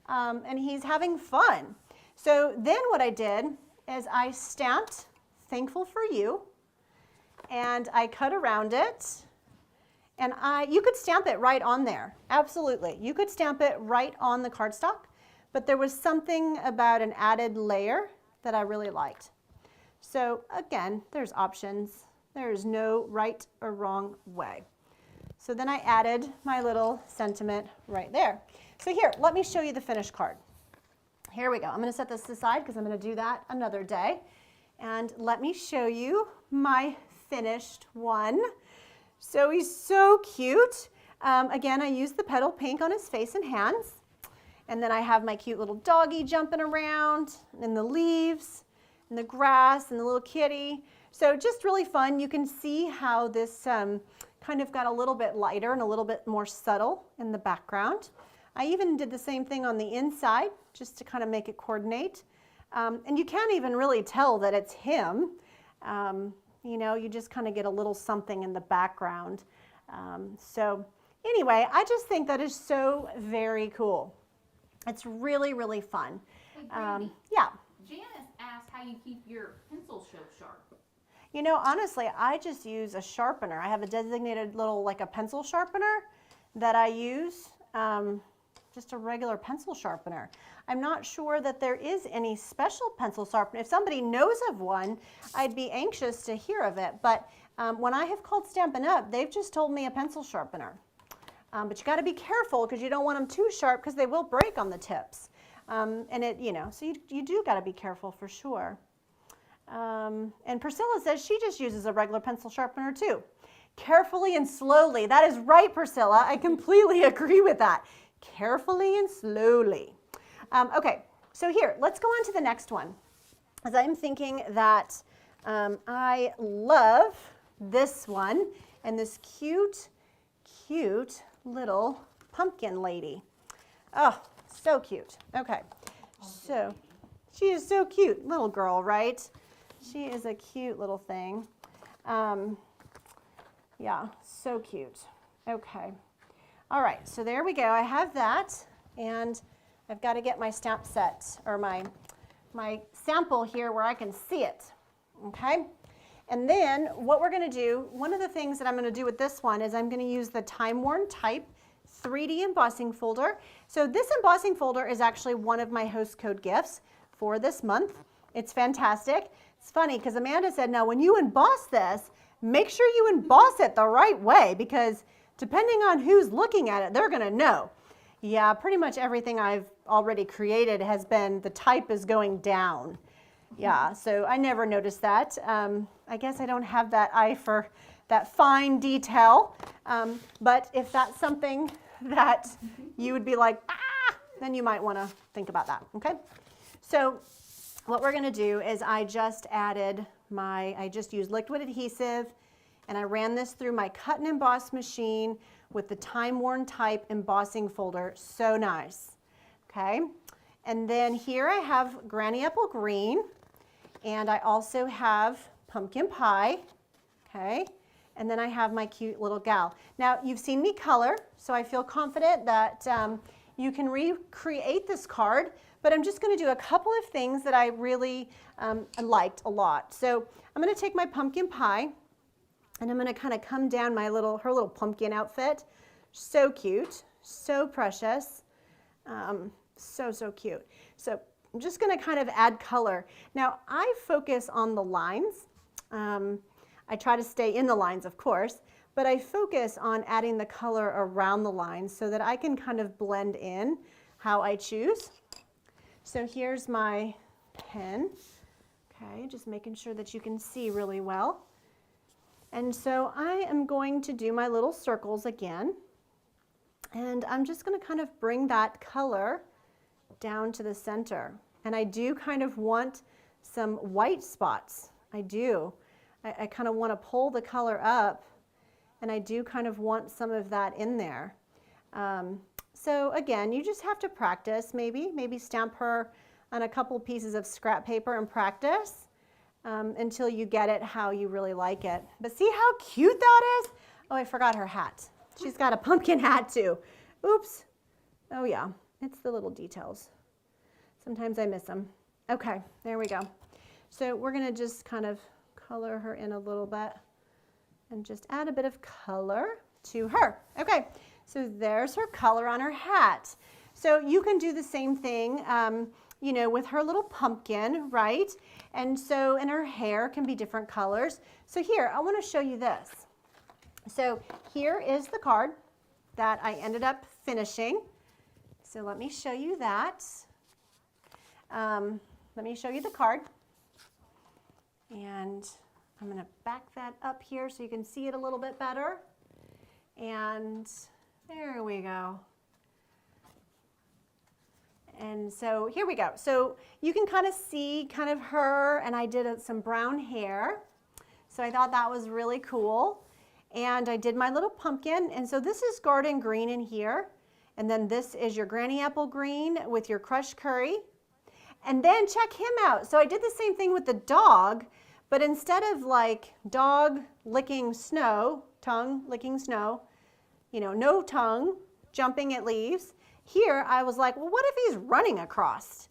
And he's having fun. So then what I did is I stamped Thankful for You, and I cut around it. And you could stamp it right on there, absolutely. You could stamp it right on the cardstock, but there was something about an added layer that I really liked. So again, there's options. There is no right or wrong way. So then I added my little sentiment right there. So here, let me show you the finished card. Here we go. I'm gonna set this aside because I'm gonna do that another day. And let me show you my finished one. So he's so cute. Again, I used the petal pink on his face and hands. And then I have my cute little doggy jumping around, and the leaves, and the grass, and the little kitty. So just really fun. You can see how this kind of got a little bit lighter and a little bit more subtle in the background. I even did the same thing on the inside, just to kind of make it coordinate. And you can't even really tell that it's him. You know, you just kind of get a little something in the background. So anyway, I just think that is so very cool. It's really, really fun. Hey, Brandy, yeah. Janice asked how you keep your pencil so sharp. You know, honestly, I just use a sharpener. I have a designated little, like a pencil sharpener that I use, just a regular pencil sharpener. I'm not sure that there is any special pencil sharpener. If somebody knows of one, I'd be anxious to hear of it. But when I have called Stampin' Up, they've just told me a pencil sharpener. But you got to be careful because you don't want them too sharp because they will break on the tips. And it, you know, so you do got to be careful for sure. And Priscilla says she just uses a regular pencil sharpener too. Carefully and slowly. That is right, Priscilla. I completely agree with that. Carefully and slowly. Okay, so here, let's go on to the next one. As I'm thinking that I love this one and this cute, cute little pumpkin lady. Oh, so cute. Okay, so she is so cute. Little girl, right? She is a cute little thing. Yeah, so cute. Okay. All right, so there we go. I have that, and I've got to get my stamp set, or my sample here where I can see it, okay? And then what we're going to do, one of the things that I'm going to do with this one is I'm going to use the Time Worn Type 3D embossing folder. So this embossing folder is actually one of my host code gifts for this month. It's fantastic. It's funny because Amanda said, now when you emboss this, make sure you emboss it the right way because depending on who's looking at it, they're going to know. Yeah, pretty much everything I've already created has been, the type is going down. Yeah, so I never noticed that. I guess I don't have that eye for that fine detail. But if that's something that you would be like, ah, then you might want to think about that, okay? So what we're going to do is I just used liquid adhesive, and I ran this through my cut and emboss machine with the time-worn type embossing folder. So nice, okay? And then here I have Granny Apple Green, and I also have Pumpkin Pie, okay? And then I have my cute little gal. Now, you've seen me color, so I feel confident that you can recreate this card, but I'm just going to do a couple of things that I really liked a lot. So I'm going to take my Pumpkin Pie, and I'm going to kind of come down her little pumpkin outfit. So cute, so precious, so cute. So I'm just going to kind of add color. Now, I focus on the lines. I try to stay in the lines, of course, but I focus on adding the color around the lines so that I can kind of blend in how I choose. So here's my pen, okay, just making sure that you can see really well. And so I am going to do my little circles again, and I'm just going to kind of bring that color down to the center. And I do kind of want some white spots. I do. I kind of want to pull the color up, and I do kind of want some of that in there. So again, you just have to practice, maybe stamp her on a couple pieces of scrap paper and practice until you get it how you really like it. But see how cute that is? Oh, I forgot her hat. She's got a pumpkin hat too. Oops. Oh yeah, it's the little details. Sometimes I miss them. Okay, there we go. So we're gonna just kind of color her in a little bit and just add a bit of color to her. Okay, so there's her color on her hat. So you can do the same thing, you know, with her little pumpkin, right? And her hair can be different colors. So here, I want to show you this. So here is the card that I ended up finishing. So let me show you that. Let me show you the card. And I'm going to back that up here so you can see it a little bit better. And there we go. And so here we go. So you can kind of see kind of her, and I did some brown hair. So I thought that was really cool. And I did my little pumpkin. And so this is garden green in here. And then this is your Granny Apple Green with your crushed curry. And then check him out. So I did the same thing with the dog, but instead of like dog licking snow, tongue licking snow, you know, no tongue, jumping at leaves, here I was like, well, what if he's running across?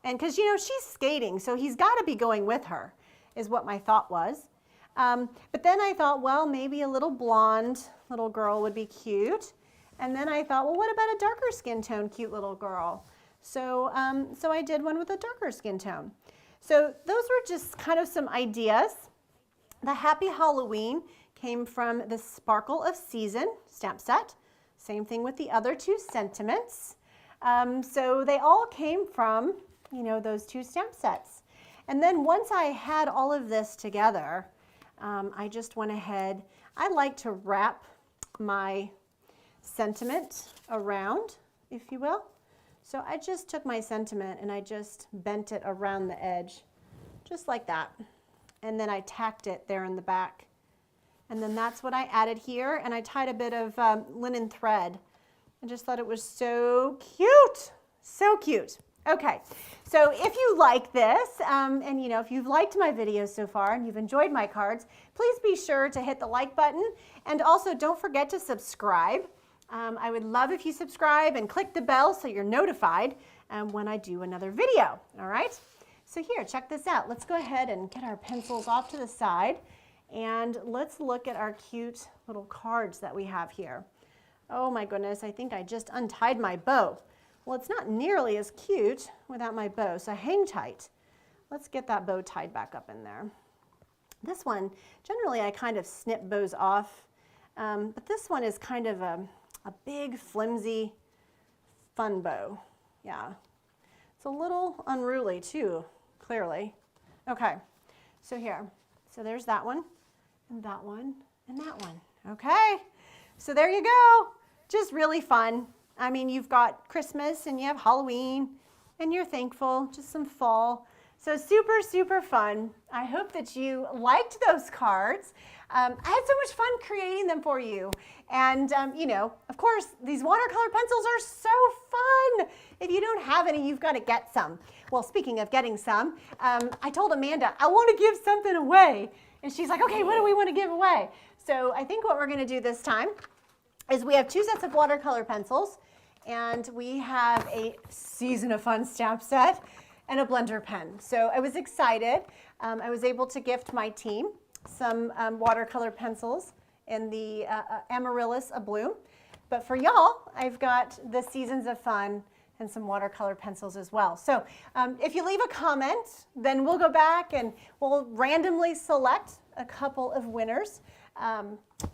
And because, you know, she's skating, so he's got to be going with her, is what my thought was. But then I thought, well, maybe a little blonde little girl would be cute. And then I thought, well, what about a darker skin tone cute little girl? So I did one with a darker skin tone. So those were just kind of some ideas. The Happy Halloween came from the Sparkle of Season stamp set. Same thing with the other two sentiments. So they all came from, you know, those two stamp sets. And then once I had all of this together, I just went ahead. I like to wrap my sentiment around, if you will. So I just took my sentiment and I just bent it around the edge, just like that. And then I tacked it there in the back. And then that's what I added here. And I tied a bit of linen thread. I just thought it was so cute. So cute. Okay, so if you like this, and you know, if you've liked my videos so far and you've enjoyed my cards, please be sure to hit the like button. And also don't forget to subscribe. I would love if you subscribe and click the bell so you're notified when I do another video, all right? So here, check this out. Let's go ahead and get our pencils off to the side, and let's look at our cute little cards that we have here. Oh my goodness, I think I just untied my bow. Well, it's not nearly as cute without my bow, so hang tight. Let's get that bow tied back up in there. This one, generally I kind of snip bows off, but this one is kind of a big, flimsy fun bow. Yeah. It's a little unruly too, clearly. Okay, so here. So there's that one, and that one, and that one. Okay, so there you go. Just really fun. I mean, you've got Christmas and you have Halloween and you're thankful, just some fall. So super, super fun. I hope that you liked those cards. I had so much fun creating them for you. And, you know, of course, these watercolor pencils are so fun. If you don't have any, you've got to get some. Well, speaking of getting some, I told Amanda, I want to give something away. And she's like, okay, what do we want to give away? So I think what we're going to do this time is we have 2 sets of watercolor pencils, and we have a Season of Fun stamp set and a blender pen. So I was excited. I was able to gift my team some watercolor pencils in the Amaryllis Bloom. But for y'all, I've got the Seasons of Fun and some watercolor pencils as well. So if you leave a comment, then we'll go back and we'll randomly select a couple of winners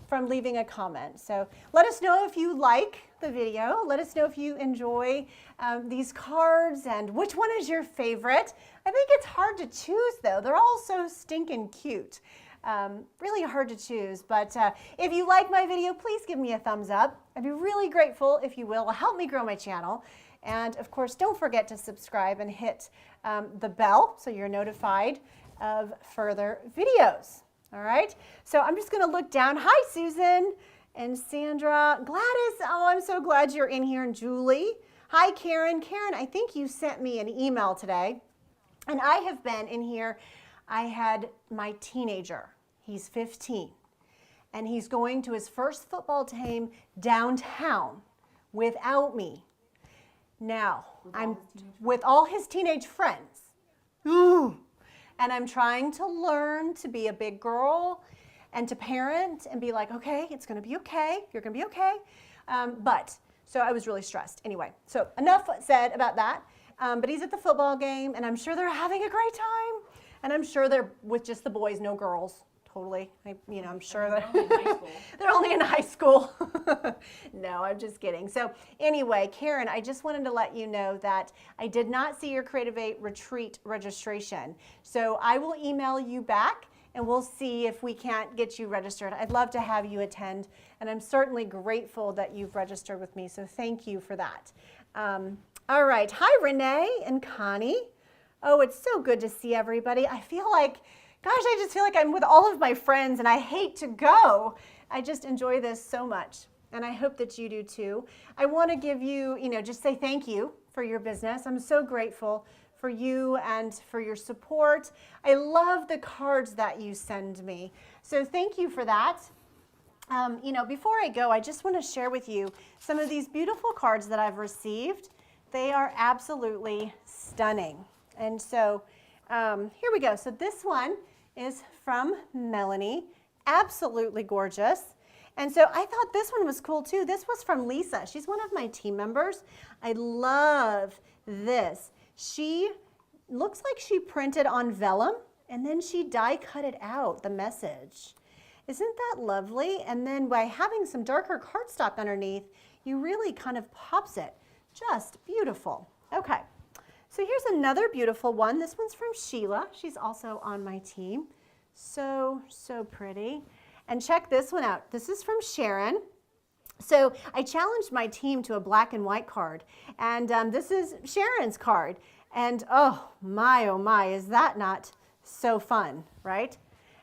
from leaving a comment. So let us know if you like the video. Let us know if you enjoy these cards and which one is your favorite. I think it's hard to choose though. They're all so stinking cute. Really hard to choose, but if you like my video, please give me a thumbs up. I'd be really grateful if you will. It'll help me grow my channel. And of course, don't forget to subscribe and hit the bell so you're notified of further videos. All right, so I'm just gonna look down. Hi, Susan and Sandra. Gladys, oh, I'm so glad you're in here. And Julie. Hi, Karen. Karen, I think you sent me an email today. And I have been in here. I had my teenager. He's 15. And he's going to his first football team downtown without me. Now, I'm with all his teenage friends. Ooh. And I'm trying to learn to be a big girl and to parent and be like, okay, it's going to be okay. You're going to be okay. So I was really stressed. Anyway, so enough said about that. But he's at the football game, and I'm sure they're having a great time. And I'm sure they're with just the boys, no girls. Totally. I'm sure that they're only in high school. No, I'm just kidding. So anyway, Karen, I just wanted to let you know that I did not see your Creative 8 retreat registration. So I will email you back and we'll see if we can't get you registered. I'd love to have you attend, and I'm certainly grateful that you've registered with me. So thank you for that. All right. Hi, Renee and Connie. Oh, it's so good to see everybody. I feel like, gosh, I just feel like I'm with all of my friends and I hate to go. I just enjoy this so much, and I hope that you do too. I want to give you, just say thank you for your business. I'm so grateful for you and for your support. I love the cards that you send me. So thank you for that. Before I go, I just want to share with you some of these beautiful cards that I've received. They are absolutely stunning. And so here we go. So this one is from Melanie. Absolutely gorgeous. And so I thought this one was cool too. This was from Lisa. She's one of my team members. I love this. She looks like she printed on vellum and then she die cut it out, the message. Isn't that lovely? And then by having some darker cardstock underneath, you really kind of pops it. Just beautiful. Okay. So here's another beautiful one. This one's from Sheila. She's also on my team. So, so pretty. And check this one out. This is from Sharon. So I challenged my team to a black and white card. And this is Sharon's card. And oh my, is that not so fun, right?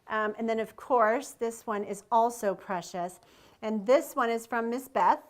And then of course, this one is also precious. And this one is from Miss Beth.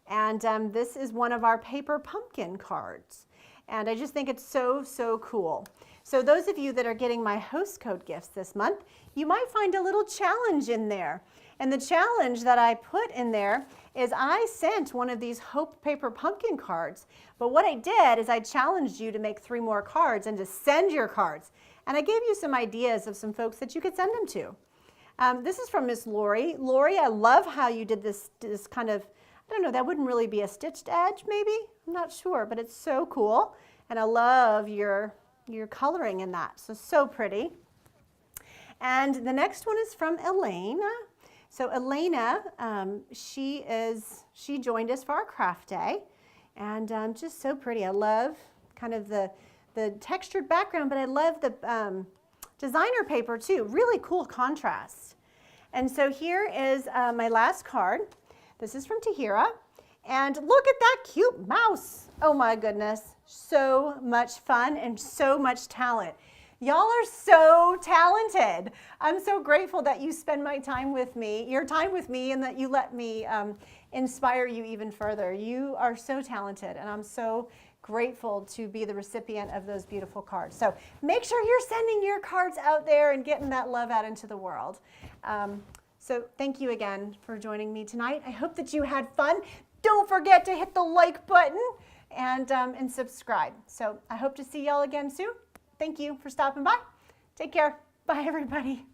And this is one of our paper pumpkin cards. And I just think it's so, so cool. So those of you that are getting my host code gifts this month, you might find a little challenge in there. And the challenge that I put in there is I sent one of these Hope paper pumpkin cards. But what I did is I challenged you to make 3 more cards and to send your cards. And I gave you some ideas of some folks that you could send them to. This is from Miss Lori. Lori, I love how you did this kind of, I don't know, that wouldn't really be a stitched edge maybe? I'm not sure, but it's so cool. And I love your coloring in that. So pretty. And the next one is from Elena. So Elena, she joined us for our craft day. And just so pretty. I love kind of the textured background, but I love the designer paper too. Really cool contrast. And so here is my last card. This is from Tahira. And look at that cute mouse. Oh my goodness. So much fun and so much talent. Y'all are so talented. I'm so grateful that you spend your time with me, and that you let me inspire you even further. You are so talented, and I'm so grateful to be the recipient of those beautiful cards. So make sure you're sending your cards out there and getting that love out into the world. So thank you again for joining me tonight. I hope that you had fun. Don't forget to hit the like button and subscribe. So I hope to see y'all again soon. Thank you for stopping by. Take care. Bye, everybody.